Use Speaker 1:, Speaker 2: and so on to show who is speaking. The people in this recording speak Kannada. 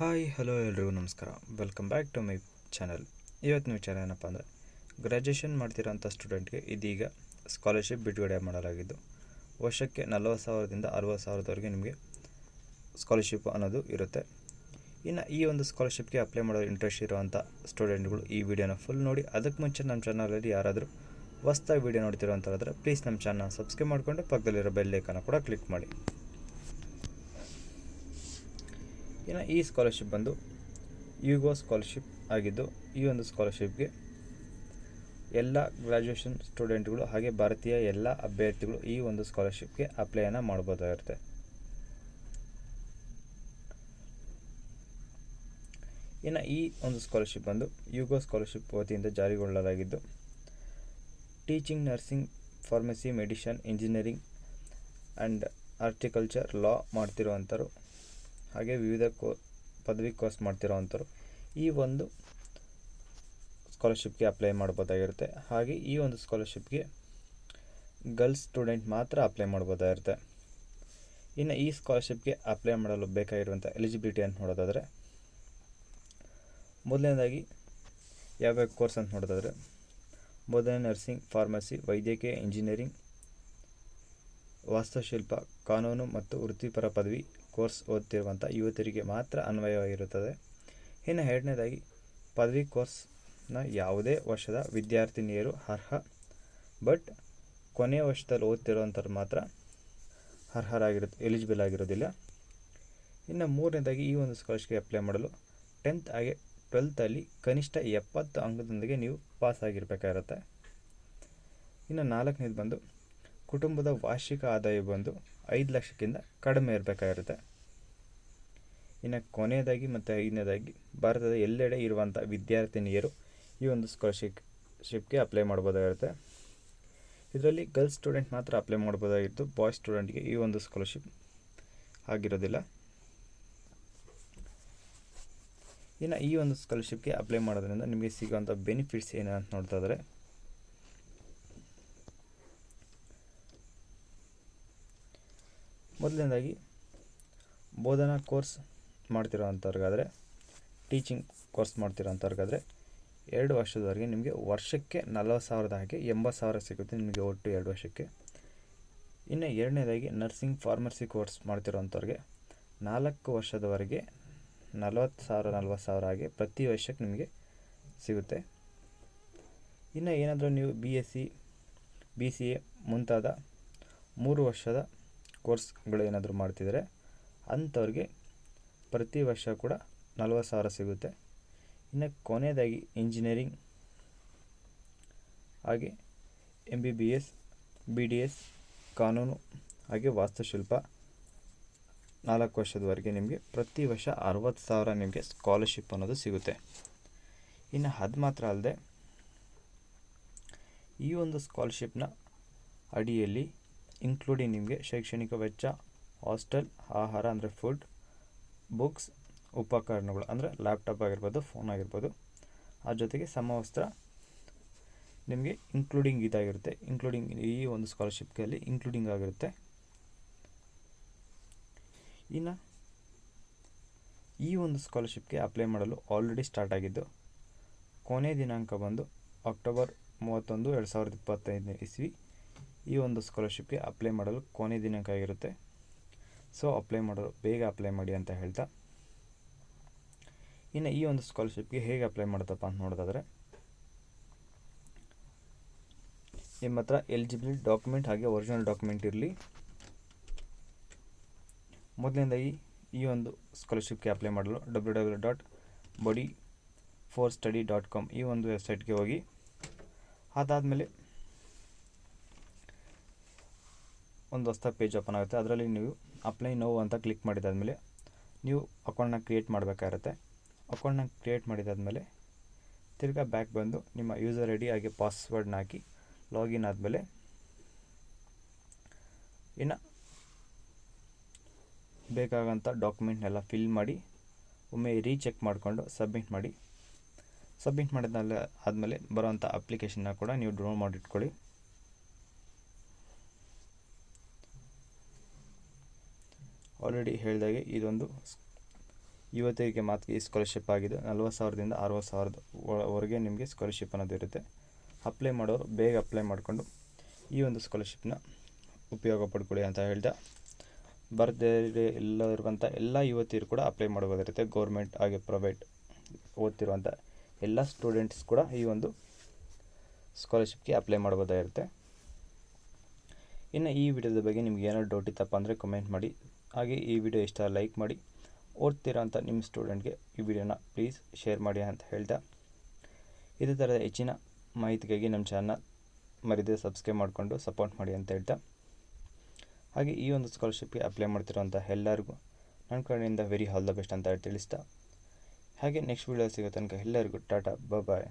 Speaker 1: ಹಾಯ್ ಹಲೋ ಎಲ್ರಿಗೂ ನಮಸ್ಕಾರ. Welcome back to my channel. ಇವತ್ತಿನ ವಿಚಾರ ಏನಪ್ಪ ಅಂದರೆ, ಗ್ರ್ಯಾಜುಯೇಷನ್ ಮಾಡ್ತಿರೋಂಥ ಸ್ಟೂಡೆಂಟ್ಗೆ ಇದೀಗ ಸ್ಕಾಲರ್ಶಿಪ್ ಬಿಡುಗಡೆ ಮಾಡಲಾಗಿದ್ದು, ವರ್ಷಕ್ಕೆ 40,000ದಿಂದ 60,000ದವರೆಗೆ ನಿಮಗೆ ಸ್ಕಾಲರ್ಶಿಪ್ ಅನ್ನೋದು ಇರುತ್ತೆ. ಇನ್ನು ಈ ಒಂದು ಸ್ಕಾಲರ್ಶಿಪ್ಗೆ ಅಪ್ಲೈ ಮಾಡೋ ಇಂಟ್ರೆಸ್ಟ್ ಇರೋವಂಥ ಸ್ಟೂಡೆಂಟ್ಗಳು ಈ ವಿಡಿಯೋನ ಫುಲ್ ನೋಡಿ. ಅದಕ್ಕೆ ಮುಂಚೆ ನಮ್ಮ ಚಾನಲಲ್ಲಿ ಯಾರಾದರೂ ಹೊಸ್ದಾಗಿ ವಿಡಿಯೋ ನೋಡ್ತಿರೋಂಥವ್ರಾದ್ರೆ ಪ್ಲೀಸ್ ನಮ್ಮ ಚಾನಲ್ ಸಬ್ಸ್ಕ್ರೈಬ್ ಮಾಡಿಕೊಂಡು ಪಕ್ಕದಲ್ಲಿರೋ ಬೆಲ್ ಐಕಾನ ಕೂಡ ಕ್ಲಿಕ್ ಮಾಡಿ. ಇನ್ನು ಈ ಸ್ಕಾಲರ್ಶಿಪ್ ಬಂದು ಯುಗೋ ಸ್ಕಾಲರ್ಶಿಪ್ ಆಗಿದ್ದು, ಈ ಒಂದು ಸ್ಕಾಲರ್ಶಿಪ್ಗೆ ಎಲ್ಲ ಗ್ರ್ಯಾಜುಯೇಷನ್ ಸ್ಟೂಡೆಂಟ್ಗಳು ಹಾಗೆ ಭಾರತೀಯ ಎಲ್ಲ ಅಭ್ಯರ್ಥಿಗಳು ಈ ಒಂದು ಸ್ಕಾಲರ್ಶಿಪ್ಗೆ ಅಪ್ಲೈಯನ್ನು ಮಾಡ್ಬೋದಾಗಿರುತ್ತೆ. ಇನ್ನು ಈ ಒಂದು ಸ್ಕಾಲರ್ಶಿಪ್ ಬಂದು ಯುಗೋ ಸ್ಕಾಲರ್ಶಿಪ್ ವತಿಯಿಂದ ಜಾರಿಗೊಳ್ಳಲಾಗಿದ್ದು, teaching, nursing, pharmacy, medicine, engineering and horticulture, law ಮಾಡ್ತಿರುವಂಥವ್ರು ಹಾಗೆ ವಿವಿಧ ಪದವಿ ಕೋರ್ಸ್ ಮಾಡ್ತಿರೋವಂಥವ್ರು ಈ ಒಂದು ಸ್ಕಾಲರ್ಶಿಪ್ಗೆ ಅಪ್ಲೈ ಮಾಡ್ಬೋದಾಗಿರುತ್ತೆ. ಹಾಗೆ ಈ ಒಂದು ಸ್ಕಾಲರ್ಶಿಪ್ಗೆ ಗರ್ಲ್ಸ್ ಸ್ಟೂಡೆಂಟ್ ಮಾತ್ರ ಅಪ್ಲೈ ಮಾಡ್ಬೋದಾಗಿರುತ್ತೆ. ಇನ್ನು ಈ ಸ್ಕಾಲರ್ಶಿಪ್ಗೆ ಅಪ್ಲೈ ಮಾಡಲು ಬೇಕಾಗಿರುವಂಥ ಎಲಿಜಿಬಿಲಿಟಿ ಅಂತ ನೋಡೋದಾದರೆ, ಮೊದಲನೇದಾಗಿ ಯಾವ್ಯಾವ ಕೋರ್ಸ್ ಅಂತ ನೋಡೋದಾದರೆ, ಮೊದಲನೇ ನರ್ಸಿಂಗ್, ಫಾರ್ಮಸಿ, ವೈದ್ಯಕೀಯ, ಇಂಜಿನಿಯರಿಂಗ್, ವಾಸ್ತುಶಿಲ್ಪ, ಕಾನೂನು ಮತ್ತು ವೃತ್ತಿಪರ ಪದವಿ ಕೋರ್ಸ್ ಓದ್ತಿರುವಂಥ ಯುವತಿಯರಿಗೆ ಮಾತ್ರ ಅನ್ವಯವಾಗಿರುತ್ತದೆ. ಇನ್ನು ಎರಡನೇದಾಗಿ ಪದವಿ ಕೋರ್ಸ್ನ ಯಾವುದೇ ವರ್ಷದ ವಿದ್ಯಾರ್ಥಿನಿಯರು ಅರ್ಹ, ಬಟ್ ಕೊನೆಯ ವರ್ಷದಲ್ಲಿ ಓದ್ತಿರೋವಂಥವ್ರು ಮಾತ್ರ ಎಲಿಜಿಬಲ್ ಆಗಿರೋದಿಲ್ಲ. ಇನ್ನು ಮೂರನೇದಾಗಿ ಈ ಒಂದು ಸ್ಕಾಲರ್ಶಿಪ್ಗೆ ಅಪ್ಲೈ ಮಾಡಲು 10th ಹಾಗೆ 12th ಕನಿಷ್ಠ 70 ಅಂಕದೊಂದಿಗೆ ನೀವು ಪಾಸ್ ಆಗಿರಬೇಕಾಗಿರುತ್ತೆ. ಇನ್ನು ನಾಲ್ಕನೇದು ಬಂದು ಕುಟುಂಬದ ವಾರ್ಷಿಕ ಆದಾಯ ಬಂದು 5 ಲಕ್ಷಕ್ಕಿಂತ ಕಡಿಮೆ ಇರಬೇಕಾಗಿರುತ್ತೆ. ಇನ್ನು ಕೊನೆಯದಾಗಿ ಮತ್ತು ಐದನೇದಾಗಿ ಭಾರತದ ಎಲ್ಲೆಡೆ ಇರುವಂಥ ವಿದ್ಯಾರ್ಥಿನಿಯರು ಈ ಒಂದು ಸ್ಕಾಲರ್ಶಿಪ್ಗೆ ಅಪ್ಲೈ ಮಾಡ್ಬೋದಾಗಿರುತ್ತೆ. ಇದರಲ್ಲಿ ಗರ್ಲ್ಸ್ ಸ್ಟೂಡೆಂಟ್ ಮಾತ್ರ ಅಪ್ಲೈ ಮಾಡ್ಬೋದಾಗಿತ್ತು, ಬಾಯ್ಸ್ ಸ್ಟೂಡೆಂಟ್ಗೆ ಈ ಒಂದು ಸ್ಕಾಲರ್ಶಿಪ್ ಆಗಿರೋದಿಲ್ಲ. ಇನ್ನು ಈ ಒಂದು ಸ್ಕಾಲರ್ಶಿಪ್ಗೆ ಅಪ್ಲೈ ಮಾಡೋದ್ರಿಂದ ನಿಮಗೆ ಸಿಗುವಂಥ ಬೆನಿಫಿಟ್ಸ್ ಏನು ಅಂತ ನೋಡ್ತಾ ಇದ್ದಾರೆ, ಮೊದಲನೇದಾಗಿ ಬೋಧನಾ ಕೋರ್ಸ್ ಮಾಡ್ತಿರೋವಂಥವ್ರಿಗಾದರೆ, ಟೀಚಿಂಗ್ ಕೋರ್ಸ್ ಮಾಡ್ತಿರೋವಂಥವ್ರಿಗಾದರೆ 2 ವರ್ಷದವರೆಗೆ ನಿಮಗೆ ವರ್ಷಕ್ಕೆ 40,000 ಹಾಗೆ 80,000 ಸಿಗುತ್ತೆ ನಿಮಗೆ ಒಟ್ಟು 2 ವರ್ಷಕ್ಕೆ. ಇನ್ನು ಎರಡನೇದಾಗಿ ನರ್ಸಿಂಗ್, ಫಾರ್ಮಸಿ ಕೋರ್ಸ್ ಮಾಡ್ತಿರೋವಂಥವ್ರಿಗೆ 4 ವರ್ಷದವರೆಗೆ 40,000 ಹಾಗೆ ಪ್ರತಿ ವರ್ಷಕ್ಕೆ ನಿಮಗೆ ಸಿಗುತ್ತೆ. ಇನ್ನು ಏನಾದರೂ ನೀವು BSc, BCA ಮುಂತಾದ 3 ವರ್ಷದ ಕೋರ್ಸ್ಗಳು ಏನಾದರೂ ಮಾಡ್ತಿದ್ದಾರೆ ಅಂಥವ್ರಿಗೆ ಪ್ರತಿ ವರ್ಷ ಕೂಡ 40,000 ಸಿಗುತ್ತೆ. ಇನ್ನು ಕೊನೆಯದಾಗಿ ಇಂಜಿನಿಯರಿಂಗ್ ಹಾಗೆ MBBS, BDS, ಕಾನೂನು ಹಾಗೆ ವಾಸ್ತುಶಿಲ್ಪ 4 ವರ್ಷದವರೆಗೆ ನಿಮಗೆ ಪ್ರತಿ ವರ್ಷ 60,000 ನಿಮಗೆ ಸ್ಕಾಲರ್ಶಿಪ್ ಅನ್ನೋದು ಸಿಗುತ್ತೆ. ಇನ್ನು ಅದು ಮಾತ್ರ ಅಲ್ಲದೆ ಈ ಒಂದು ಸ್ಕಾಲರ್ಶಿಪ್ನ ಅಡಿಯಲ್ಲಿ ಇನ್ಕ್ಲೂಡಿಂಗ್ ನಿಮಗೆ ಶೈಕ್ಷಣಿಕ ವೆಚ್ಚ, ಹಾಸ್ಟೆಲ್, ಆಹಾರ ಅಂದರೆ ಫುಡ್, ಬುಕ್ಸ್, ಉಪಕರಣಗಳು ಅಂದರೆ ಲ್ಯಾಪ್ಟಾಪ್ ಆಗಿರ್ಬೋದು, ಫೋನ್ ಆಗಿರ್ಬೋದು, ಆ ಜೊತೆಗೆ ಸಮವಸ್ತ್ರ ನಿಮಗೆ ಇನ್ಕ್ಲೂಡಿಂಗ್ ಈ ಒಂದು ಸ್ಕಾಲರ್ಶಿಪ್ಗೆ ಇನ್ಕ್ಲೂಡಿಂಗ್ ಆಗಿರುತ್ತೆ. ಇನ್ನು ಈ ಒಂದು ಸ್ಕಾಲರ್ಶಿಪ್ಗೆ ಅಪ್ಲೈ ಮಾಡಲು ಆಲ್ರೆಡಿ ಸ್ಟಾರ್ಟ್ ಆಗಿದ್ದು, ಕೊನೆಯ ದಿನಾಂಕ ಬಂದು ಅಕ್ಟೋಬರ್ 31, 2025 ಇಸ್ವಿ ಈ ಒಂದು ಸ್ಕಾಲರ್ಶಿಪ್ಗೆ ಅಪ್ಲೈ ಮಾಡಲು ಕೊನೆಯ ದಿನಾಂಕ ಆಗಿರುತ್ತೆ. ಸೊ ಬೇಗ ಅಪ್ಲೈ ಮಾಡಿ ಅಂತ ಹೇಳ್ತಾ, ಇನ್ನು ಈ ಒಂದು ಸ್ಕಾಲರ್ಶಿಪ್ಗೆ ಹೇಗೆ ಅಪ್ಲೈ ಮಾಡೋದಪ್ಪ ಅಂತ ನೋಡೋದಾದರೆ, ನಿಮ್ಮ ಹತ್ರ ಎಲಿಜಿಬಲ್ ಡಾಕ್ಯುಮೆಂಟ್ ಹಾಗೆ ಒರಿಜಿನಲ್ ಡಾಕ್ಯುಮೆಂಟ್ ಇರಲಿ. ಮೊದಲನೇದಾಗಿ ಈ ಒಂದು ಸ್ಕಾಲರ್ಶಿಪ್ಗೆ ಅಪ್ಲೈ ಮಾಡಲು www.body4study.com ಈ ಒಂದು ವೆಬ್ಸೈಟ್ಗೆ ಹೋಗಿ, ಅದಾದಮೇಲೆ ಒಂದು ಹೊಸ ಪೇಜ್ ಓಪನ್ ಆಗುತ್ತೆ. ಅದರಲ್ಲಿ ನೀವು ಅಪ್ಲೈ ನೋ ಅಂತ ಕ್ಲಿಕ್ ಮಾಡಿದಾದಮೇಲೆ ನೀವು ಅಕೌಂಟ್ನ ಕ್ರಿಯೇಟ್ ಮಾಡಬೇಕಾಗಿರುತ್ತೆ. ಅಕೌಂಟ್ನ ಕ್ರಿಯೇಟ್ ಮಾಡಿದಾದಮೇಲೆ ತಿರ್ಗಾ ಬ್ಯಾಕ್ ಬಂದು ನಿಮ್ಮ ಯೂಸರ್ ID ಹಾಗೆ ಪಾಸ್ವರ್ಡ್ನ ಹಾಕಿ ಲಾಗಿನ್ ಆದಮೇಲೆ ಇನ್ನು ಬೇಕಾಗೋಂಥ ಡಾಕ್ಯುಮೆಂಟ್ನೆಲ್ಲ ಫಿಲ್ ಮಾಡಿ ಒಮ್ಮೆ ರೀಚೆಕ್ ಮಾಡಿಕೊಂಡು ಸಬ್ಮಿಟ್ ಮಾಡಿ. ಸಬ್ಮಿಟ್ ಆದಮೇಲೆ ಬರೋವಂಥ ಅಪ್ಲಿಕೇಶನ್ನ ಕೂಡ ನೀವು ಡೌನ್ಲೋಡ್ ಮಾಡಿಟ್ಕೊಳ್ಳಿ. ಆಲ್ರೆಡಿ ಹೇಳಿದಾಗೆ ಇದೊಂದು ಯುವತಿಯರಿಗೆ ಮಾತ್ರ ಈ ಸ್ಕಾಲರ್ಶಿಪ್ ಆಗಿದ್ದು 40,000ದಿಂದ 60,000 ವರೆಗೆ ನಿಮಗೆ ಸ್ಕಾಲರ್ಶಿಪ್ ಅನ್ನೋದು ಇರುತ್ತೆ. ಅಪ್ಲೈ ಮಾಡೋರು ಬೇಗ ಅಪ್ಲೈ ಮಾಡಿಕೊಂಡು ಈ ಒಂದು ಸ್ಕಾಲರ್ಶಿಪ್ನ ಉಪಯೋಗ ಪಡ್ಕೊಳ್ಳಿ ಅಂತ ಹೇಳ್ದೆ. ಬರದೇ ಇಲ್ಲದಿರುವಂಥ ಎಲ್ಲ ಯುವತಿಯರು ಕೂಡ ಅಪ್ಲೈ ಮಾಡ್ಬೋದಿರುತ್ತೆ. ಗೌರ್ಮೆಂಟ್ ಹಾಗೆ ಪ್ರೈವೇಟ್ ಓದ್ತಿರುವಂಥ ಎಲ್ಲ ಸ್ಟೂಡೆಂಟ್ಸ್ ಕೂಡ ಈ ಒಂದು ಸ್ಕಾಲರ್ಶಿಪ್ಗೆ ಅಪ್ಲೈ ಮಾಡ್ಬೋದಾಗಿರುತ್ತೆ. ಇನ್ನು ಈ ವಿಡಿಯೋದ ಬಗ್ಗೆ ನಿಮ್ಗೆ ಏನಾದ್ರು ಡೌಟ್ ಇತ್ತಪ್ಪ ಅಂದರೆ ಕಮೆಂಟ್ ಮಾಡಿ. ಹಾಗೆ ಈ ವಿಡಿಯೋ ಇಷ್ಟ ಲೈಕ್ ಮಾಡಿ. ಓದ್ತಿರೋಂಥ ನಿಮ್ಮ ಸ್ಟೂಡೆಂಟ್ಗೆ ಈ ವಿಡಿಯೋನ ಪ್ಲೀಸ್ ಶೇರ್ ಮಾಡಿ ಅಂತ ಹೇಳ್ತಾ, ಇದೇ ಥರದ ಹೆಚ್ಚಿನ ಮಾಹಿತಿಗಾಗಿ ನಮ್ಮ ಚಾನಲ್ ಮರಿದೇ ಸಬ್ಸ್ಕ್ರೈಬ್ ಮಾಡಿಕೊಂಡು ಸಪೋರ್ಟ್ ಮಾಡಿ ಅಂತ ಹೇಳ್ತಾ, ಹಾಗೆ ಈ ಒಂದು ಸ್ಕಾಲರ್ಶಿಪ್ಗೆ ಅಪ್ಲೈ ಮಾಡ್ತಿರೋಂಥ ಎಲ್ಲರಿಗೂ ನನ್ನ ಕಡೆಯಿಂದ ವೆರಿ ಆಲ್ ದ ಬೆಸ್ಟ್ ಅಂತ ತಿಳಿಸ್ತಾ, ಹಾಗೆ ನೆಕ್ಸ್ಟ್ ವಿಡಿಯೋ ಸಿಗೋ ತನಕ ಎಲ್ಲರಿಗೂ ಟಾಟಾ ಬಾಯ್.